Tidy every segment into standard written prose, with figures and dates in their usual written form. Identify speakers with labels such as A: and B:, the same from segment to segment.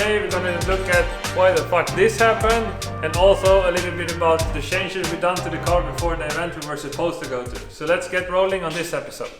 A: today we're gonna look at why the fuck this happened, and also a little bit about the changes we done to the car before the event we were supposed to go to. So let's get rolling on this episode.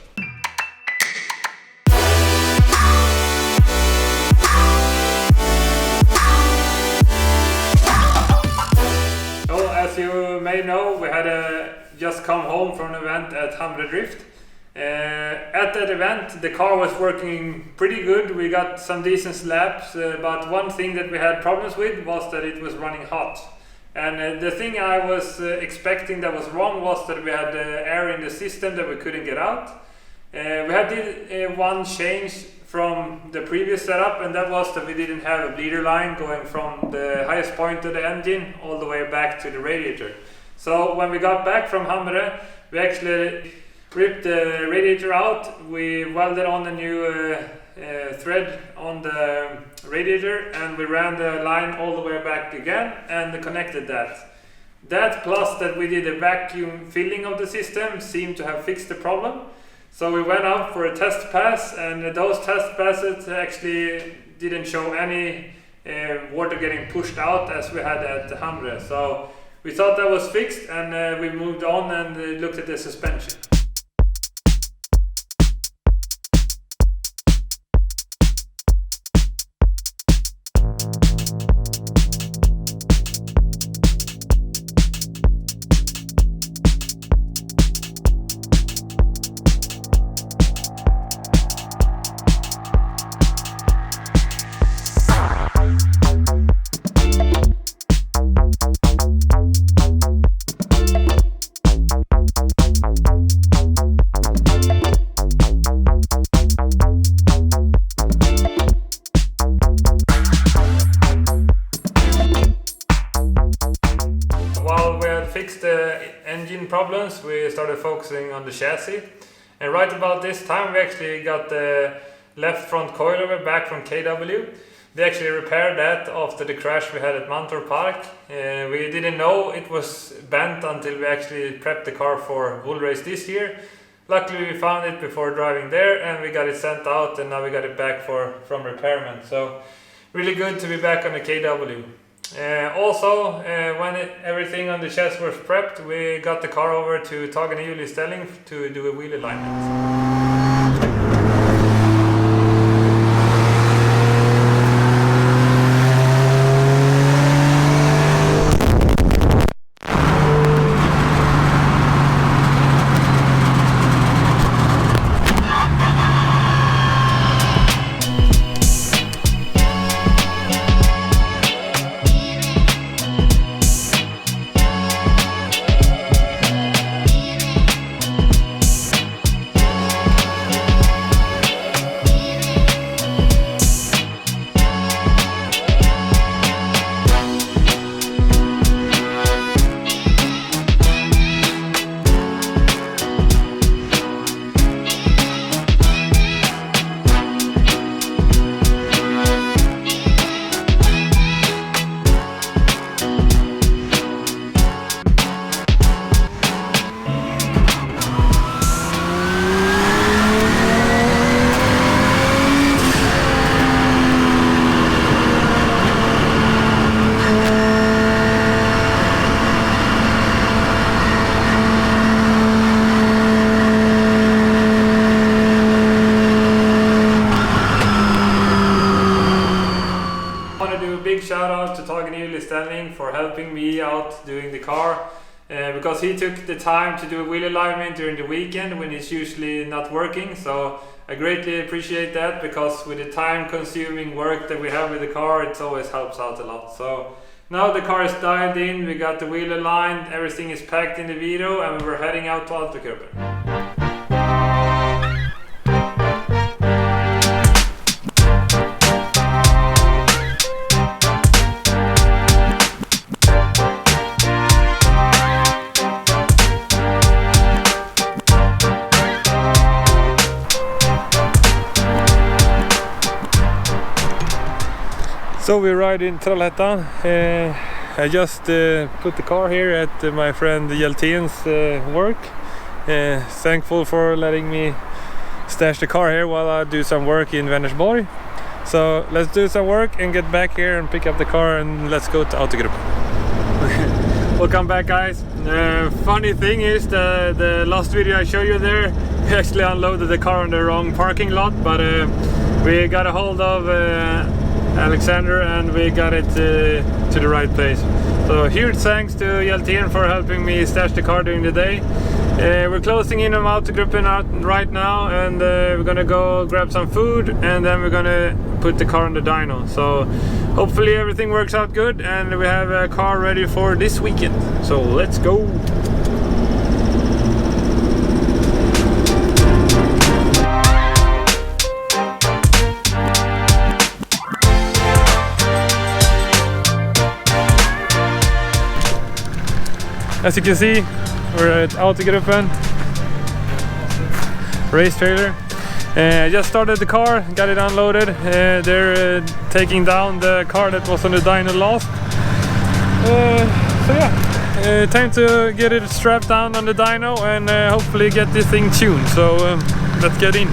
A: So as you may know, we had just come home from an event at Hamre Drift. At that event the car was working pretty good, we got some decent laps, but one thing that we had problems with was that it was running hot. And the thing I was expecting that was wrong was that we had air in the system that we couldn't get out. We had one change from the previous setup, and that was that we didn't have a bleeder line going from the highest point of the engine all the way back to the radiator. So when we got back from Hamre, we actually ripped the radiator out, we welded on a new thread on the radiator, and we ran the line all the way back again and connected that. That plus that we did a vacuum filling of the system seemed to have fixed the problem. So we went up for a test pass, and those test passes actually didn't show any water getting pushed out as we had at Hamre. So we thought that was fixed, and we moved on and looked at the suspension. Fixed the engine problems, we started focusing on the chassis, and right about this time we actually got the left front coilover back from KW. They actually repaired that after the crash we had at M104 Park. We didn't know it was bent until we actually prepped the car for Bull Race this year. Luckily we found it before driving there, and we got it sent out, and now we got it back from repairment. So really good to be back on the KW. When everything on the chassis was prepped, we got the car over to Tagen Stelling to do a wheel alignment. Shout out to Tagen Stelling for helping me out doing the car, because he took the time to do a wheel alignment during the weekend when it's usually not working. So I greatly appreciate that, because with the time consuming work that we have with the car, it always helps out a lot. So now the car is dialed in, we got the wheel aligned, everything is packed in the Vito, and we're heading out to Altokurper. So we ride in Telethon. I just put the car here at my friend Hjelten's work. Thankful for letting me stash the car here while I do some work in Vänersborg. So let's do some work and get back here and pick up the car and let's go to Autogruppen. Welcome back, guys. Funny thing is the last video I showed you there, we actually unloaded the car on the wrong parking lot, but we got a hold of Alexander and we got it to the right place. So huge thanks to Hjalten for helping me stash the car during the day. We're closing in on Autogruppen right now, and we're gonna go grab some food and then we're gonna put the car on the dyno. So hopefully everything works out good and we have a car ready for this weekend. So let's go! As you can see, we're at Autogruppen race trailer. I just started the car, got it unloaded. They're taking down the car that was on the dyno last. So yeah, time to get it strapped down on the dyno and hopefully get this thing tuned. So let's get in.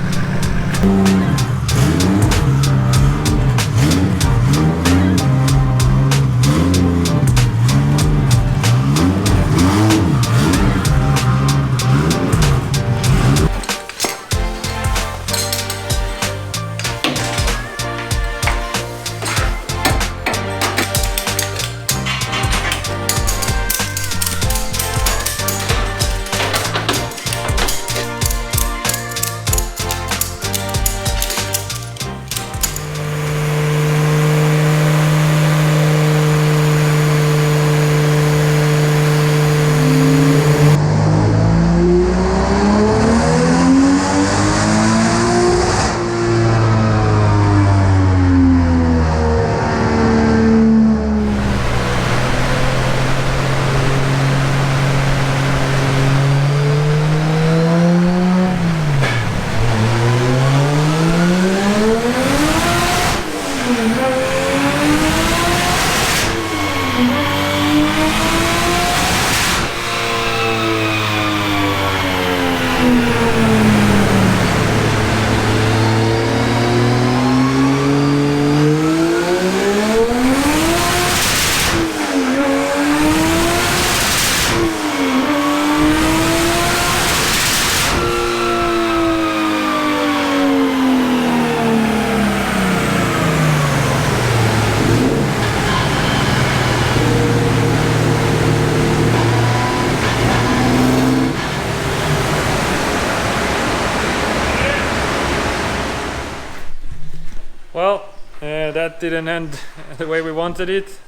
A: Well, that didn't end the way we wanted it.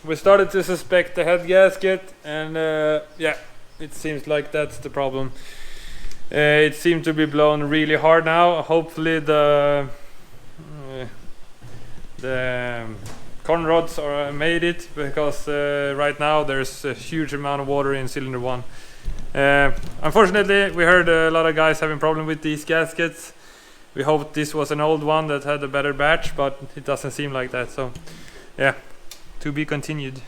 A: We started to suspect the head gasket, and yeah, it seems like that's the problem. It seemed to be blown really hard now. Hopefully the con rods are made it, because right now there's a huge amount of water in cylinder 1. Unfortunately, we heard a lot of guys having problem with these gaskets. We hoped this was an old one that had a better batch, but it doesn't seem like that. So yeah, to be continued.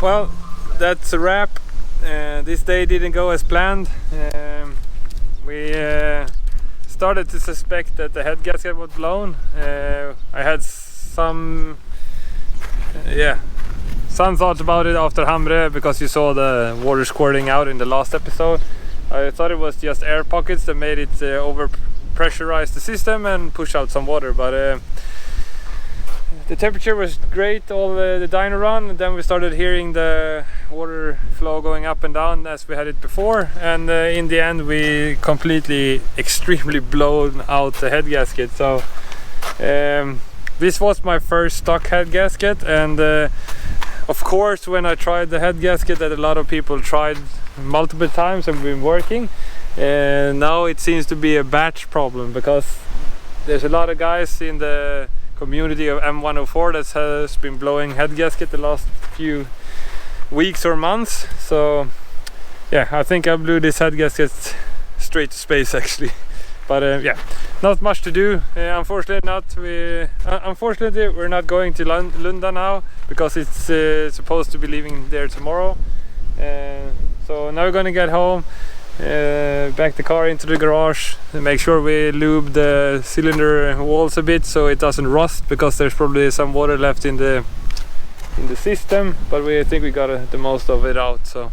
A: Well, that's a wrap. This day didn't go as planned. We started to suspect that the head gasket was blown. I had some thoughts about it after Hamre, because you saw the water squirting out in the last episode. I thought it was just air pockets that made it over pressurize the system and push out some water, but the temperature was great all the dyno run, and then we started hearing the water flow going up and down as we had it before, and in the end we completely extremely blown out the head gasket. So this was my first stock head gasket, and of course when I tried the head gasket that a lot of people tried multiple times and been working, and now it seems to be a batch problem, because there's a lot of guys in the community of M104 that has been blowing head gasket the last few weeks or months. So yeah, I think I blew this head gasket straight to space actually. But yeah, not much to do. Unfortunately, we're not going to Lunda now because it's supposed to be leaving there tomorrow. So now we're gonna get home, back the car into the garage, and make sure we lube the cylinder walls a bit so it doesn't rust, because there's probably some water left in the system, but we think we got the most of it out. So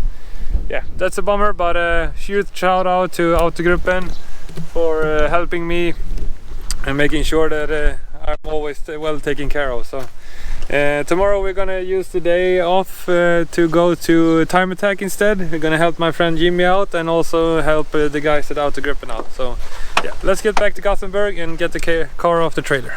A: yeah, that's a bummer, but huge shout out to Autogruppen for helping me and making sure that I'm always well taken care of. So tomorrow we're gonna use the day off to go to Time Attack instead. We're gonna help my friend Jimmy out and also help the guys at Autogruppen out. So yeah, let's get back to Gothenburg and get the car off the trailer.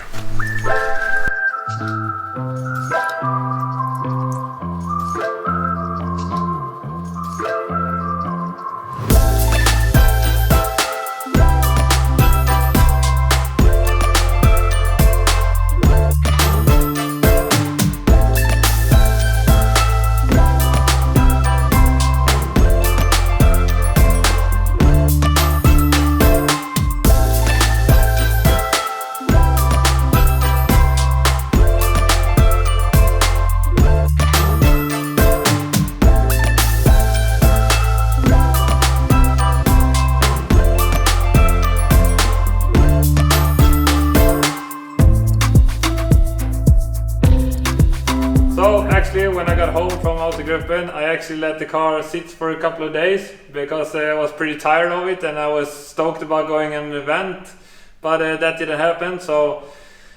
A: When I got home from Autogruppen, I actually let the car sit for a couple of days because I was pretty tired of it and I was stoked about going on an event, but that didn't happen. So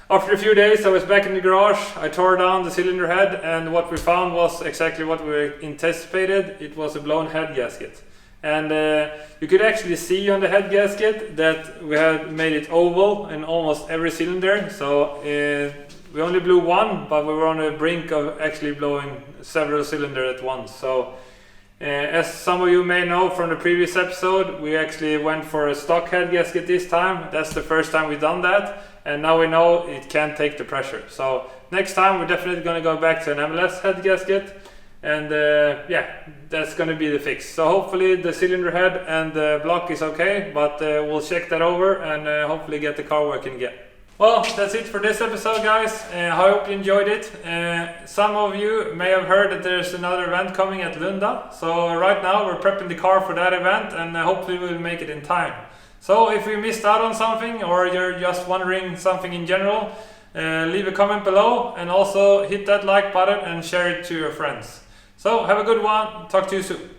A: after a few days I was back in the garage. I tore down the cylinder head, and what we found was exactly what we anticipated. It was a blown head gasket, and you could actually see on the head gasket that we had made it oval in almost every cylinder. So we only blew one, but we were on the brink of actually blowing several cylinders at once. So as some of you may know from the previous episode, we actually went for a stock head gasket this time. That's the first time we've done that, and now we know it can't take the pressure. So next time we're definitely going to go back to an MLS head gasket, and yeah, that's going to be the fix. So hopefully the cylinder head and the block is okay, but we'll check that over and hopefully get the car working again. Well, that's it for this episode, guys. I hope you enjoyed it. Some of you may have heard that there's another event coming at Lunda. So right now we're prepping the car for that event, and hopefully we'll make it in time. So if you missed out on something, or you're just wondering something in general, leave a comment below, and also hit that like button and share it to your friends. So have a good one. Talk to you soon.